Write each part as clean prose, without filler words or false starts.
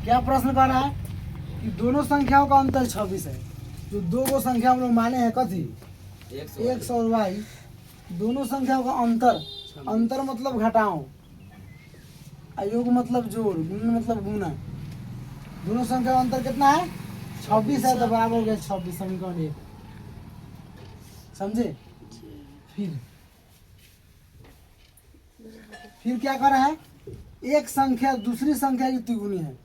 क्या प्रश्न कर रहा है कि दोनों संख्याओं का अंतर 26 है। जो दो गो संख्या हम लोग माने हैं कथी x और y, दोनों संख्याओं का अंतर मतलब घटाओ, अयोग मतलब जोड़, गुण मतलब गुना। दोनों संख्या का अंतर कितना है 26 है, तो बराबर हो गया 26 समीकरण 1। समझे। फिर क्या कर रहा है, एक संख्या दूसरी संख्या की तिगुनी है।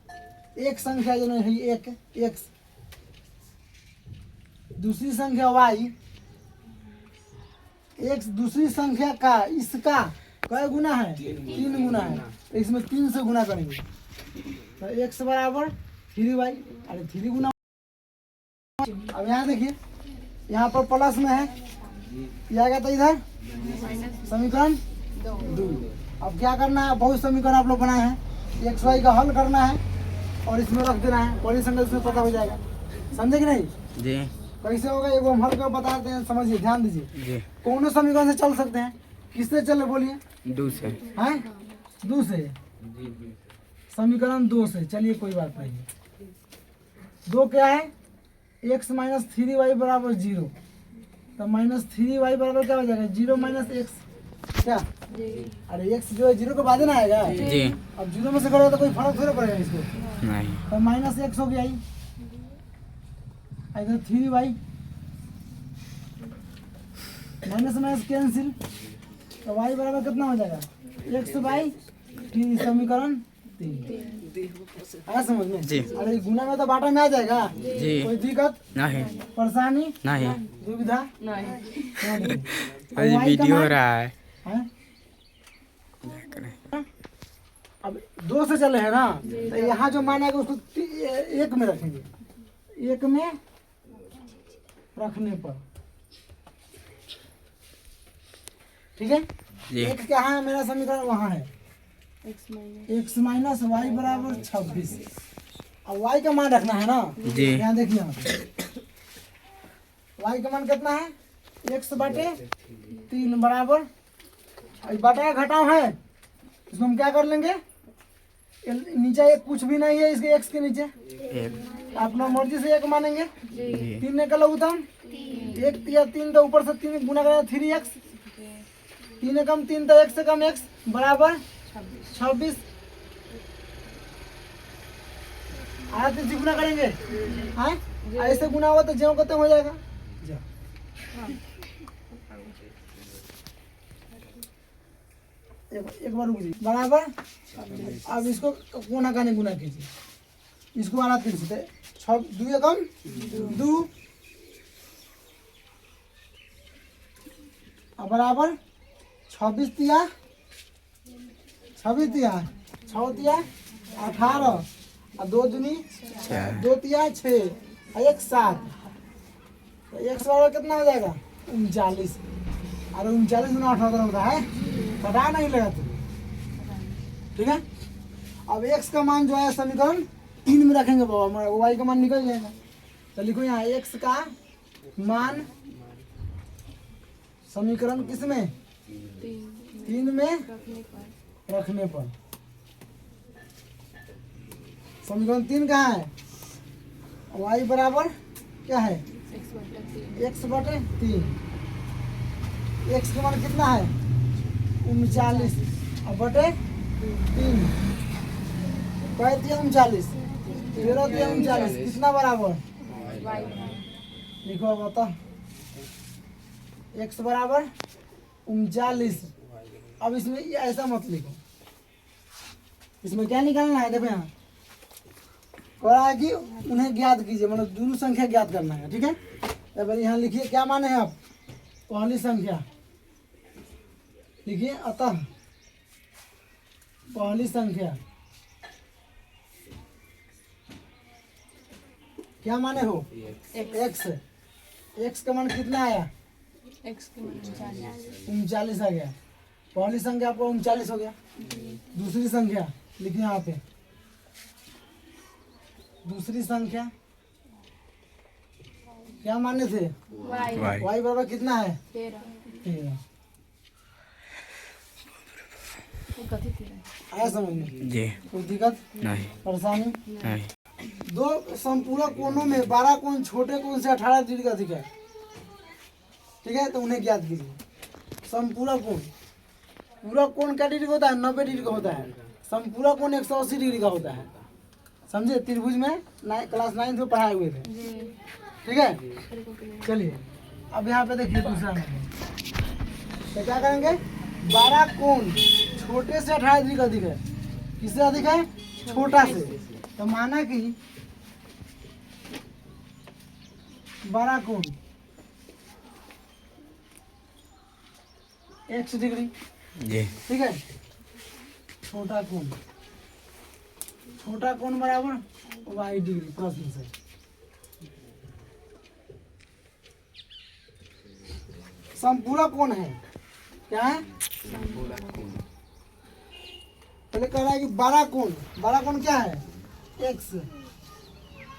एक संख्या जो है एक x, दूसरी संख्या y, एक दूसरी संख्या का इसका कई गुना है 3 गुना है, तो इसमें 3 से गुना करेंगे तो x बराबर 3y। अरे 3 गुना। अब यहाँ देखिए यहाँ पर प्लस में है, ये आ गया तो इधर समीकरण 2। अब क्या करना है, बहुत समीकरण आप लोग बनाए हैं, एक्स वाई का हल करना है और इसमें रख देना है, पहली संख्या इसमें पता हो जाएगा। समझे कि नहीं जी। कैसे होगा एगो हम हल कर बताते हैं, समझिए ध्यान दीजिए जी। कौन समीकरण से चल सकते हैं, किससे चले बोलिए, 2 से हैं 2 से, समीकरण 2 से। चलिए कोई बात नहीं, 2 क्या है x माइनस 3y बराबर 0, तो माइनस 3y बराबर क्या हो जाएगा 0 माइनस एक्स क्या। अरे x जो है 0 के बाद ना आएगा जी। अब 0 में से करोगे तो कोई फर्क थोड़ा पड़ेगा इसको, नहीं। तो माइनस एक्स हो गया ही, इधर 3y माइनस माइनस कैंसिल, तो y बराबर कितना हो जाएगा x बाई 3, समीकरण 3 आया समझ में जी। अरे गुना में तो बाटा में आ जाएगा जी। कोई दिक्कत नहीं। परेशानी नहीं। दुविधा अभी वीडियो हो रहा है। अब 2 से चले हैं ना, तो यहाँ जो मानेगा उसको 1 में रखेंगे, 1 में रखने पर ठीक है। एक क्या है मेरा समीकरण वहाँ है x माइनस वाई बराबर 26। अब y का मान रखना है ना जी। यहाँ देखिए यहाँ y का मान कितना है x बटे 3 बराबर, बटा का घटाव है, इसको हम क्या कर लेंगे, नीचे एक कुछ भी नहीं है इसके x के नीचे, अपना मर्जी से 1 मानेंगे। 3 ने का लघुत्तम 1 या 3 तो ऊपर से 3 गुना करेगा 3x, 3 कम 3 तो 1 से कम x बराबर 26। आया 3 से गुना करेंगे, हाँ ऐसे गुना हुआ तो ज्यों कहते हो जाएगा। एक बार रुक जाइए बराबर। अब इसको कोना काने गुना कीजिए, इसको वाला 3 से 2 कम 2 बराबर 26 तिया 26 तिया 6 तिया 18 और 2 दूनी 2 तिया 6 और 1 7, तो 1 बराबर कितना हो जाएगा 39। अरे 39 गुना 18 होता है, पता नहीं लगा तुम, ठीक है। अब x का मान जो है समीकरण 3 में रखेंगे बाबा, y का मान निकल जाएगा, तो लिखो यहाँ x का मान समीकरण किस में 3 में रखने पर, समीकरण 3 कहाँ है, y बराबर क्या है x बटे 3, x का मान कितना है 39 और बटे 3 पैंतीस 39 13 39 कितना बराबर लिखो बता, x बराबर 39। अब इसमें ऐसा मत लिखो, इसमें क्या निकालना है, देखो यहाँ कह रहा है कि उन्हें ज्ञात कीजिए, मतलब दोनों संख्या ज्ञात करना है, ठीक है। अब यहाँ लिखिए क्या माने हैं आप, पहली संख्या लिखिए, अतः पहली संख्या क्या माने हो x का मान कितना आया 39 आ गया, पहली संख्या आपको 39 हो गया। दूसरी संख्या लिखिए यहाँ पे, दूसरी संख्या क्या माने थे y बराबर कितना है 13। आया समझ में? जी कोई दिक्कत नहीं परेशानी? नहीं। दो संपूरक कोणों में 12 कोण छोटे कोण से 18 डिग्री का अधिक है, ठीक है, तो उन्हें ज्ञात कीजिए। संपूरक कोण, पूरक कोण क्या डिग्री का होता है? 90 डिग्री का होता है। संपूरक कोण 180 डिग्री का होता है, समझे? त्रिभुज में क्लास 9 में पढ़ाए हुए थे, ठीक है। चलिए अब यहाँ पे देखिए दूसरा नंबर, तो क्या करेंगे? 12 कोण छोटे से 18 डिग्री का अधिक है, किससे अधिक है? छोटा से। तो माना कि 12 कोण x डिग्री, जी ठीक है। छोटा कोण बराबर y डिग्री, प्रश्न से। संपूरक कोण है, क्या है? पहले कह रहा है कि 12 कोण क्या है? x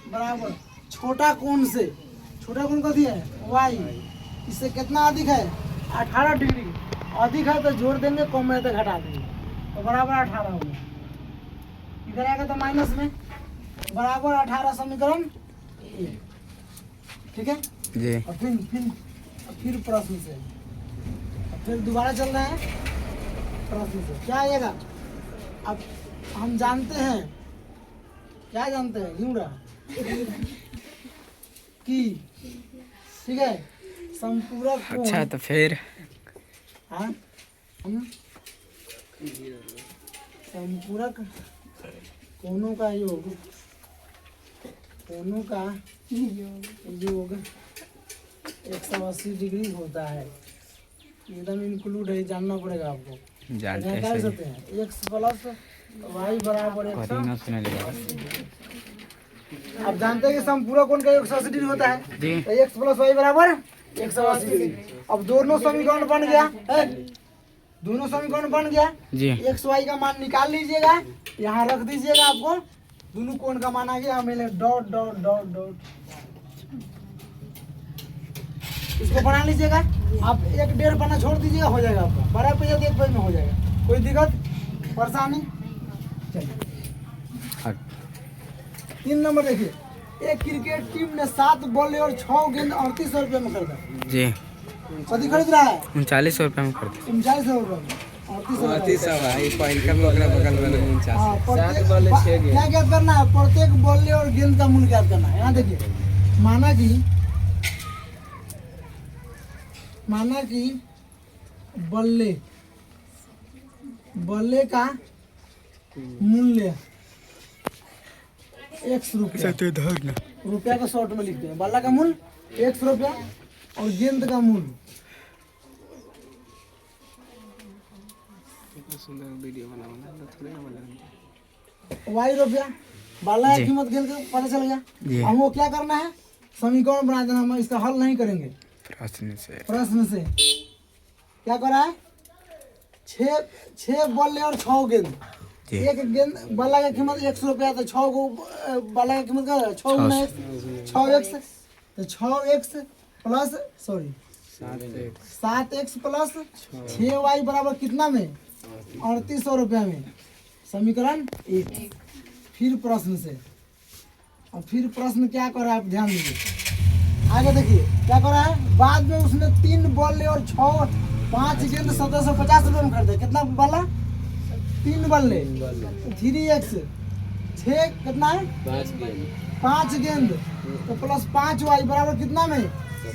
बराबर छोटा कोण से, छोटा कोण कथी है? y, इससे कितना अधिक है? 18 डिग्री अधिक है, तो जोड़ देंगे, कम है तो घटा देंगे, तो बराबर 18 होगा। इधर आएगा तो माइनस में, बराबर 18 समीकरण 1, ठीक है। जी और फिर प्रश्न से, फिर दोबारा चल रहे हैं प्रश्न से। क्या आएगा? अब हम जानते हैं, क्या जानते हैं? यूं रहा कि, ठीक है, संपूरक कोण, अच्छा तो फिर हाँ, संपूरक कोणों का योग, कोणों का योग 180 डिग्री होता है, एकदम इंक्लूड है, जानना पड़ेगा आपको। जानते हैं कर सही। सकते हैं x प्लस वाई बराबर 180। आप जानते हैं कि संपूरक कोण का 180 डिग्री होता है, जी तो x प्लस वाई बराबर 180 डिग्री। अब दोनों समीकरण बन गया है, दोनों समीकरण बन गया। जी एक्स वाई का मान निकाल लीजिएगा, यहाँ रख दीजिएगा, आपको दोनों कोण का मान आ गया। हमें डॉट डॉट डॉट डॉट इसको बना लीजिएगा। आप 1.5 पन्ना छोड़ दीजिएगा, हो जाएगा आपका 12 पेज 1 पेज में हो जाएगा। कोई दिक्कत परेशानी? चलिए 3 नंबर देखिए, एक क्रिकेट टीम ने 7 बॉल और 6 गेंद 3800 रुपये में खरीदा। जी कभी खरीद रहा है? 39 रुपये में करते। 3900 रुपये में, 3800 हाँ, क्या ज्ञात करना है? प्रत्येक बल्ले और गेंद का मूल्य ज्ञात करना है। यहाँ देखिए, माना कि बल्ले का मूल्य x रुपया, रुपया का शॉर्ट में लिखते हैं। बल्ला का मूल्य x रुपया और गेंद का मूल्य y रुपया। बाला की कीमत गेंद का पता चल गया। हमको क्या करना है? समीकरण बना देना। हम इसका हल नहीं करेंगे, प्रश्न से क्या करा है? 6 बल्ले और 6 गेंद। एक गेंद बल्ला की कीमत 100 रुपया, तो 6 को बल्ला की कीमत का 6 गुना 6x, तो 6x plus 7x plus 6y बराबर कितना में? 3800 रुपया में। समीकरण 1। फिर प्रश्न से, और फिर प्रश्न क्या कर रहा है आप ध्यान दीजिए। आगे देखिए क्या कर रहा है? बाद में उसने 3 बल्ले और 5 गेंद 1750 रुपये में खरीदे। कितना बल्ला? 3 बल्ले 3x 6 कितना है? 5 गेंद, तो प्लस 5y बराबर कितना में?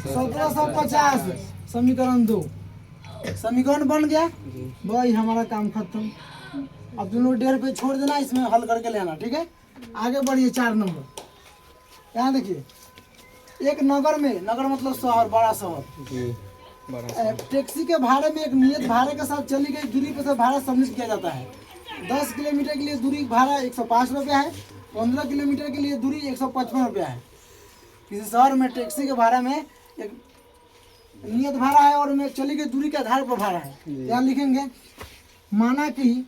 1750। समीकरण 2। समीकरण बन गया भाई, हमारा काम खत्म। अब दोनों 1.5 पे छोड़ देना, इसमें हल करके लेना, ठीक है। आगे बढ़िए 4 नंबर। यहाँ देखिए, एक नगर में, नगर मतलब शहर, बड़ा शहर, टैक्सी के भाड़े में एक नियत भाड़े के साथ चली गई दूरी पर से भाड़ा सम्मिलित किया जाता है। 10 किलोमीटर के लिए दूरी भाड़ा 105 रुपया है, 15 किलोमीटर के लिए दूरी 155 रुपया है। किसी शहर में टैक्सी के भाड़ा में एक नियत भाड़ा है और में चली गई दूरी के आधार पर भाड़ा है। यहाँ लिखेंगे, माना कि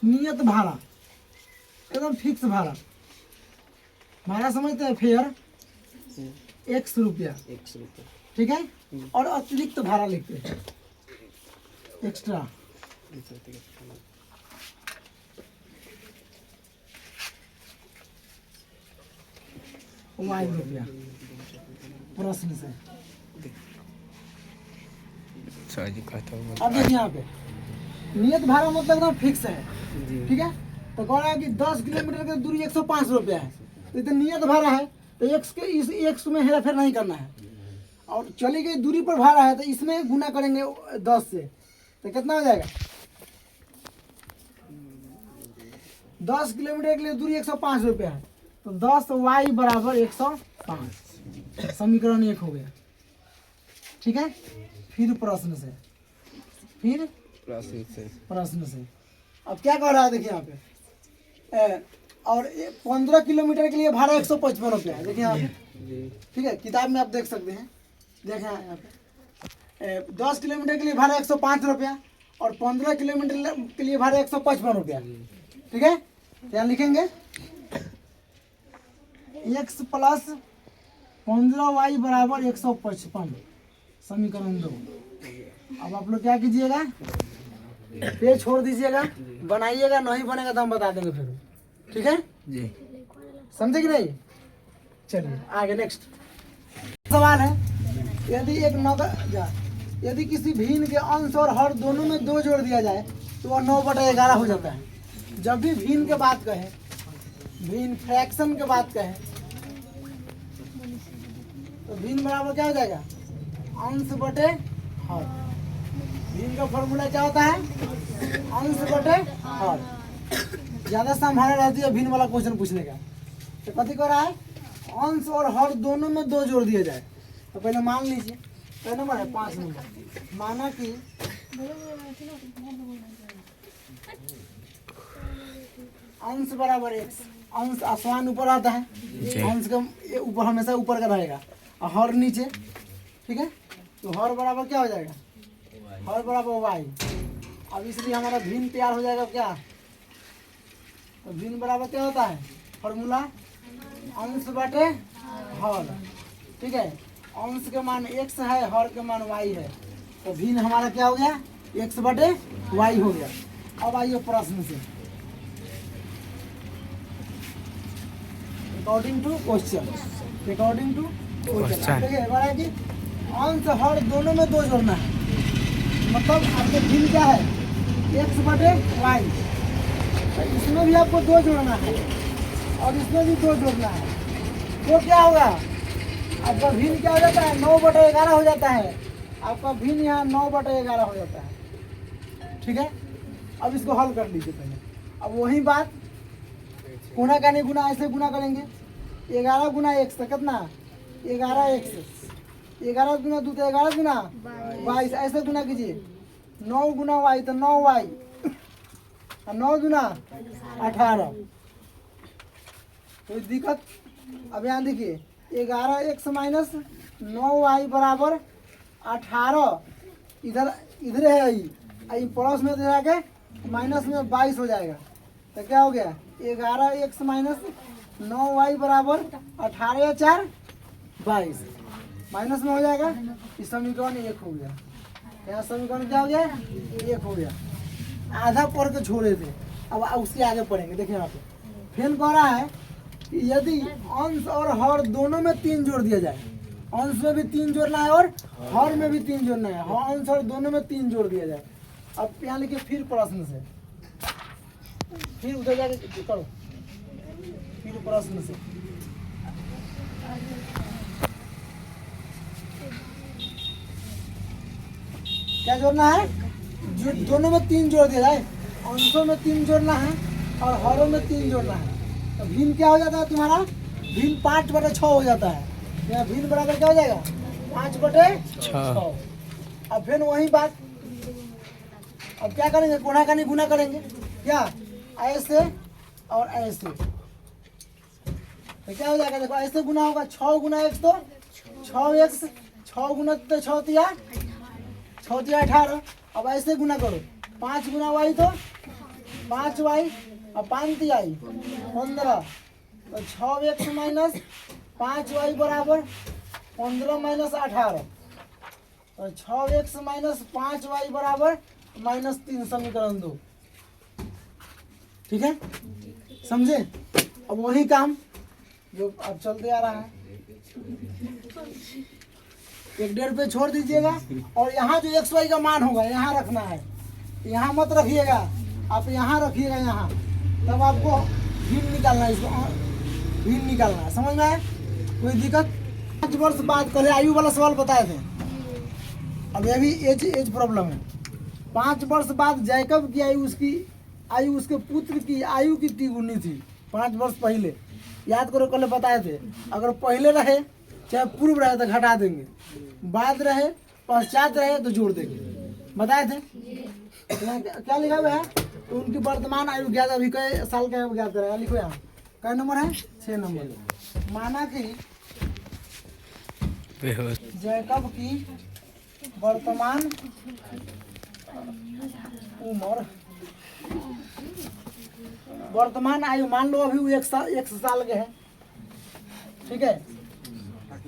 नियत भाड़ा एकदम फिक्स भाड़ा, भाड़ा समझते हैं, फेयर x रुपया, ठीक है। और अतिरिक्त भाड़ा लिखते हैं, एक्स्ट्रा वाई रुपया प्रश्न से। सर जी कहता हूँ अब देखिए यहाँ पे नियत भाड़ा मतलब एकदम फिक्स है, ठीक है। तो कह रहा है कि 10 किलोमीटर की दूरी 105 रुपया है, तो इतना नियत भाड़ा है, तो एक्स के इस एक्स में हेरा फेर नहीं करना है। और चली गई दूरी पर भाड़ा है, तो इसमें गुना करेंगे 10 से, तो कितना हो जाएगा? 10 किलोमीटर के लिए दूरी 105 रुपया है, तो 10 वाई बराबर 105, समीकरण 1 हो गया, ठीक है। फिर प्रश्न से, फिर प्रश्न से अब क्या कह रहा है देखिए यहाँ पे और 15 किलोमीटर के लिए भाड़ा 155 रुपया है, देखिए यहाँ पे, ठीक है। किताब में आप देख सकते हैं, देखें यहाँ पे 10 किलोमीटर के लिए भाड़ा 105 रुपया और 15 किलोमीटर के लिए भाड़ा 155 रुपया, ठीक है। यहाँ लिखेंगे x प्लस 15y बराबर 155, समीकरण 2। अब आप लोग क्या कीजिएगा, पेज छोड़ दीजिएगा, बनाइएगा, नहीं बनेगा तो हम बता देंगे फिर, ठीक है जी। समझे कि नहीं? चलिए आगे नेक्स्ट सवाल है। यदि किसी भिन्न के अंश और हर दोनों में 2 जोड़ दिया जाए तो वह 9/11 हो जाता है। जब भी भिन्न के बात कहे, भिन्न फ्रैक्शन के बात कहे, तो भिन्न बराबर क्या हो जाएगा? अंश बटे हर। भिन्न का फॉर्मूला क्या होता है? अंश बटे हर। ज्यादा संभावना रहती है भिन्न वाला क्वेश्चन पूछने का। तो कथी कर रहा है? अंश और हर दोनों में 2 जोड़ दिया जाए। तो पहले मान लीजिए, क्या नंबर है? 5 नंबर। माना कि अंश बराबर x, अंश आसमान ऊपर आता है, अंश का ऊपर हमेशा ऊपर का रहेगा और हर नीचे, ठीक है। तो हर बराबर क्या हो जाएगा? हर बराबर y। अब इसलिए हमारा भिन्न तैयार हो जाएगा क्या? तो भिन्न बराबर क्या होता है? फॉर्मूला अंश बटे हर, ठीक है। अंश के मान x है, हर के मान y है, तो भिन्न हमारा क्या हो गया? x बटे y हो गया। अब आइए प्रश्न से, according to question, according to question. देखिए हमारा कि अंश हर दोनों में 2 जोड़ना है, मतलब आपके भिन्न क्या है? x बटे y। तो इसमें भी आपको 2 जोड़ना है और इसमें भी 2 जोड़ना है, तो क्या होगा? आपका भिन्न क्या हो जाता है? 9/11 हो जाता है। आपका भिन्न यहाँ 9/11 हो जाता है, ठीक है। अब इसको हल कर लीजिए पहले। अब वही बात गुना का नहीं, गुना ऐसे गुना करेंगे। 11 गुना x तो कितना? 11x। 11 गुना 2 तो 11 गुना 22, ऐसे गुना कीजिए। 9 गुना y तो 9y, 9 गुना 18। कोई दिक्कत? अब यहाँ देखिए 11x माइनस 9y बराबर 18। इधर इधर है आई प्लस में जाके माइनस में 22 हो जाएगा, तो क्या हो गया? 11x माइनस 9y बराबर 18 या 4 22, माइनस में हो जाएगा। इस समीकरण 1 हो गया। यहाँ समीकरण क्या हो गया? 1 हो गया। आधा पढ़ के छोड़े थे, अब उसके आगे पढ़ेंगे। देखिए यहाँ पे फिर कह रहा है कि यदि अंश और हर दोनों में 3 जोड़ दिया जाए, अंश में भी 3 जोड़ना है और हर में भी 3 जोड़ना है, अंश और दोनों में 3 जोड़ दिया जाए। अब यहाँ लिखिए फिर प्रश्न से, फिर उधर जाके करो, फिर प्रश्न से। क्या जोड़ना है? जो दोनों में 3 जोड़ दिया जाए, अंशों में 3 जोड़ना है और हरों में 3 जोड़ना है। तो भिन्न क्या हो जाता है तुम्हारा? भिन्न 5/6 हो जाता है। यहाँ भिन्न बराबर क्या हो जाएगा? 5/6। अब फिर वही बात, अब क्या करेंगे? गुणा का नहीं गुना करेंगे क्या? ऐसे और ऐसे, तो क्या हो जाएगा? देखो ऐसे गुना होगा, 6 गुना x तो 6x, 6 गुना तो 6 तिया 18। अब ऐसे गुना करो, 5 गुना y तो 5y और 5 तिया 15, तो 6x माइनस 5y बराबर 15 माइनस 18, तो 6x माइनस 5y बराबर -3 समीकरण 2। ठीक है, समझे? अब वही काम जो अब चलते आ रहा है, 1.5 पे छोड़ दीजिएगा और यहाँ जो XY का मान होगा यहाँ रखना है, यहाँ मत रखिएगा, आप यहाँ रखिएगा, यहाँ तब आपको भिन्न निकालना है, इसको भिन्न निकालना है। समझ में आया? कोई दिक्कत? 5 वर्ष बाद पहले आयु वाला सवाल बताए थे, अब ये भी एज प्रॉब्लम है। 5 वर्ष बाद जैकब की आयु उसके पुत्र की आयु कितनी गुनी थी 5 वर्ष पहले? याद करो, कल बताए थे। अगर पहले रहे चाहे पूर्व रहे तो घटा देंगे, बाद रहे पश्चात रहे तो जोड़ देंगे, बताए थे। क्या लिखा हुआ है? तो उनकी वर्तमान आयु ज्ञात, अभी कई साल का ज्ञात करेगा, लिखो यहाँ। क्या नंबर है? 6 नंबर। माना कि जैकब की वर्तमान उम्र, वर्तमान आयु मान लो अभी वो 1 साल के है, ठीक है।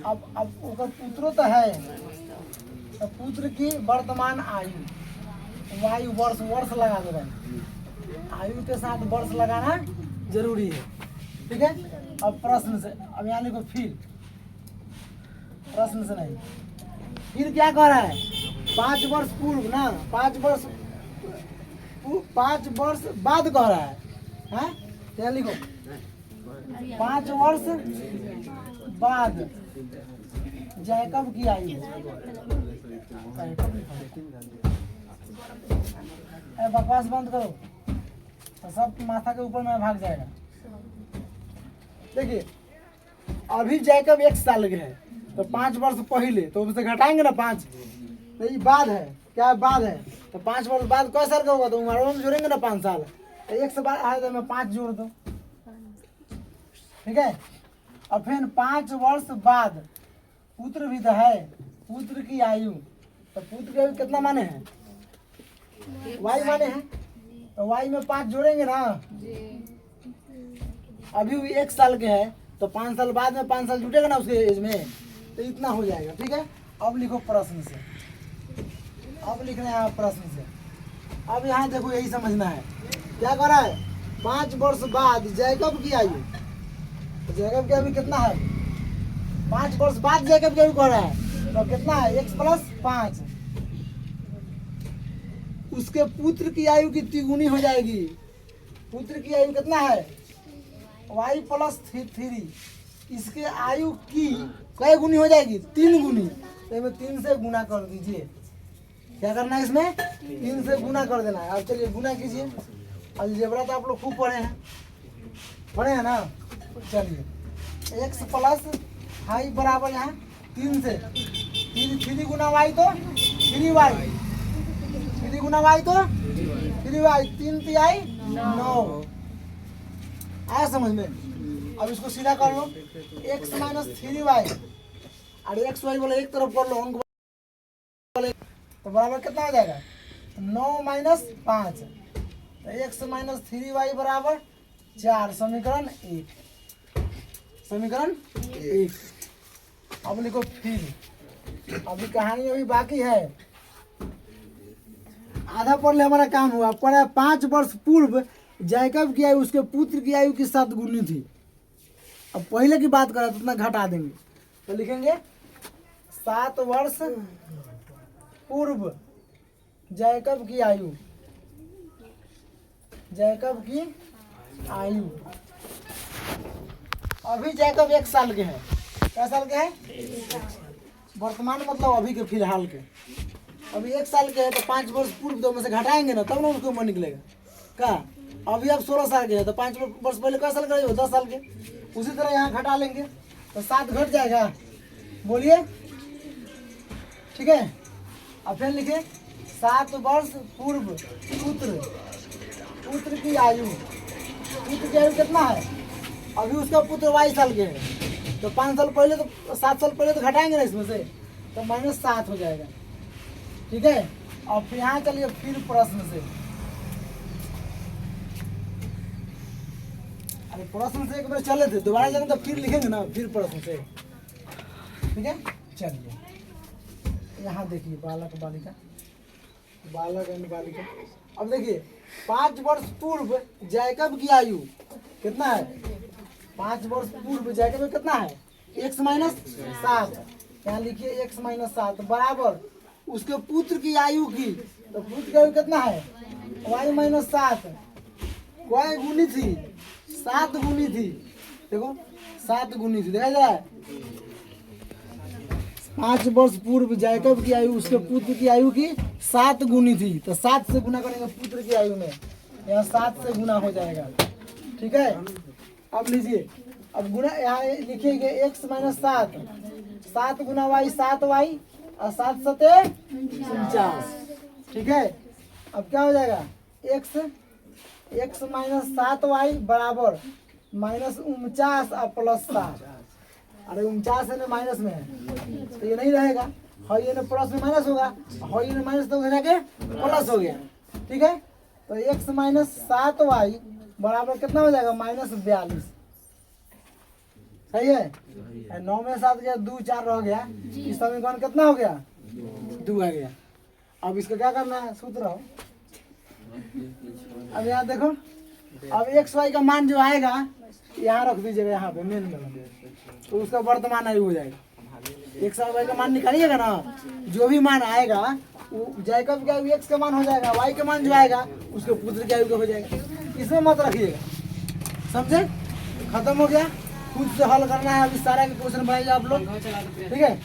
अब पुत्र तो है, तो पुत्र की वर्तमान आयु वर्ष लगा दो भाई, आयु के साथ वर्ष लगाना जरूरी है, ठीक है। अब प्रश्न से, अब यहाँ लिखो फिर, प्रश्न से नहीं, फिर क्या कह रहा है? 5 वर्ष पूर्व ना, 5 वर्ष बाद कह रहा है, हैं? क्या लिखो? 5 वर्ष बाद जैकब की आयु, बकवास बंद करो तो सब माथा के ऊपर में भाग जाएगा। देखिए, अभी जैकब 1 साल के है, तो 5 वर्ष पहले तो उससे घटाएंगे ना 5, तो ये बाद है, क्या बाद है? तो 5 वर्ष बाद कै साल का होगा? तो उम्र में जोड़ेंगे ना 5 साल, तो 1 से बाद आए तो मैं 5 जोड़ दो, ठीक है। और फिर 5 वर्ष बाद पुत्र भी तो है, पुत्र की आयु, तो पुत्र की आयु कितना माने हैं? Y माने हैं, तो Y में 5 जोड़ेंगे ना। अभी भी 1 साल के है, तो 5 साल बाद में 5 साल जुटेगा ना उसके एज में, तो इतना हो जाएगा, ठीक है। अब लिखो प्रश्न से, अब लिखना है प्रश्न से। अब यहाँ देखो, यही समझना है, क्या कर रहा है? 5 वर्ष बाद जैकब की आयु, तो जैकब की आयु कितना है? 5 वर्ष बाद जैकब की आयु कह रहा है, तो कितना है? x + 5। उसके पुत्र की आयु कितनी गुनी हो जाएगी? पुत्र की आयु कितना है? y + 3। इसके आयु की कै गुनी हो जाएगी? 3 गुनी। तो इसमें 3 से गुना कर दीजिए। क्या करना है इसमें? 3 से गुना कर देना है। अब चलिए गुना कीजिए। अलजेब्रा तो आप लोग खूब पढ़े हैं ना? चलिए, x + y बराबर यहाँ 3 से 3 गुना y तो 3y, 3 गुना y तो 3y, 3 तिहाई 9। आया समझ में? अब इसको सीधा कर लो, x - 3y और xy बोले एक तरफ कर लो, अंक तो बराबर कितना हो जाएगा? 9 - 5, तो x - 3y बराबर 4। समीकरण 1, समीकरण 1। अब लिखो फिर, अभी कहानी अभी बाकी है, आधा पढ़ ले, हमारा काम हुआ। पढ़ा 5 वर्ष पूर्व जैकब की आयु उसके पुत्र की आयु की 7 गुनी थी। अब पहले की बात करा तो उतना घटा देंगे, तो लिखेंगे 7 वर्ष पूर्व जैकब की आयु, जैकब की आयु। अभी जैकब 1 साल के है, क्या साल के है? वर्तमान मतलब अभी के, फिलहाल के। अभी 1 साल के है, तो 5 वर्ष पूर्व दो में से घटाएंगे ना, तब ना उसको उम्र निकलेगा। क्या अभी आप 16 साल के है, तो 5 वर्ष पहले कै साल के? 10 साल के। उसी तरह यहाँ घटा लेंगे तो 7 घट जाएगा, बोलिए, ठीक है। अब फिर लिखे 7 वर्ष पूर्व पुत्र की आयु, पुत्र की आयु कितना है? अभी उसका पुत्र 22 साल के है, तो 5 साल पहले, तो 7 साल पहले तो घटाएंगे ना इसमें से, तो -7 हो जाएगा, ठीक है। और फिर यहाँ चलिए फिर प्रश्न से, अरे प्रश्न से एक बार चले थे, दोबारा जाएंगे तो फिर लिखेंगे ना, फिर प्रश्न से, ठीक है। चलिए यहाँ देखिए, बालक बालिका, बालक एंड बालिका। अब देखिए 5 वर्ष पूर्व जैकब की आयु कितना है? 5 वर्ष पूर्व जैकब कितना है? x minus 7। यहाँ लिखिए x माइनस 7 बराबर उसके पुत्र की आयु की, तो पुत्र की आयु कितना है? y minus 7। y गुनी थी? 7 गुनी थी। देखो 7 गुनी थी, देखा जाए 5 वर्ष पूर्व जैकब की आयु उसके पुत्र की आयु की 7 गुनी थी, तो 7 से गुना करेंगे पुत्र की आयु में, यहाँ 7 से गुना हो जाएगा। ठीक है, अब लीजिए, अब गुना यहाँ लिखिएगा x माइनस 7, 7 गुना y 7y और 7 सते 49। ठीक है, अब क्या हो जाएगा? x माइनस 7y बराबर माइनस 49 और प्लस 7। अरे 49 है ना माइनस में है, तो ये नहीं रहेगा, और ये ना प्लस में माइनस होगा, और ये ना माइनस तो जाके प्लस हो गया। ठीक है, तो x माइनस 7y बराबर कितना हो जाएगा? माइनस 42। सही है, 9 में 7 गया 2 4 रह गया, इस समीकरण कितना हो गया? 2 आ गया। अब इसको क्या करना है? सूत्र हो। अब यहाँ देखो, अब एक्स वाई का मान जो आएगा यहाँ रख दीजिएगा, यहाँ पे मेन में, तो उसका वर्तमान आयु हो जाएगा। एक्स और वाई का मान निकालिएगा ना, जो भी मान आएगा वो जैकब का एक्स का मान हो जाएगा, वाई का मान जो आएगा उसके पुत्र की आयु का हो जाएगा। इसमें मत रखिएगा, समझे? खत्म हो गया। खुद से हल करना है, अभी सारे के क्वेश्चन बनाइए आप लोग। ठीक है।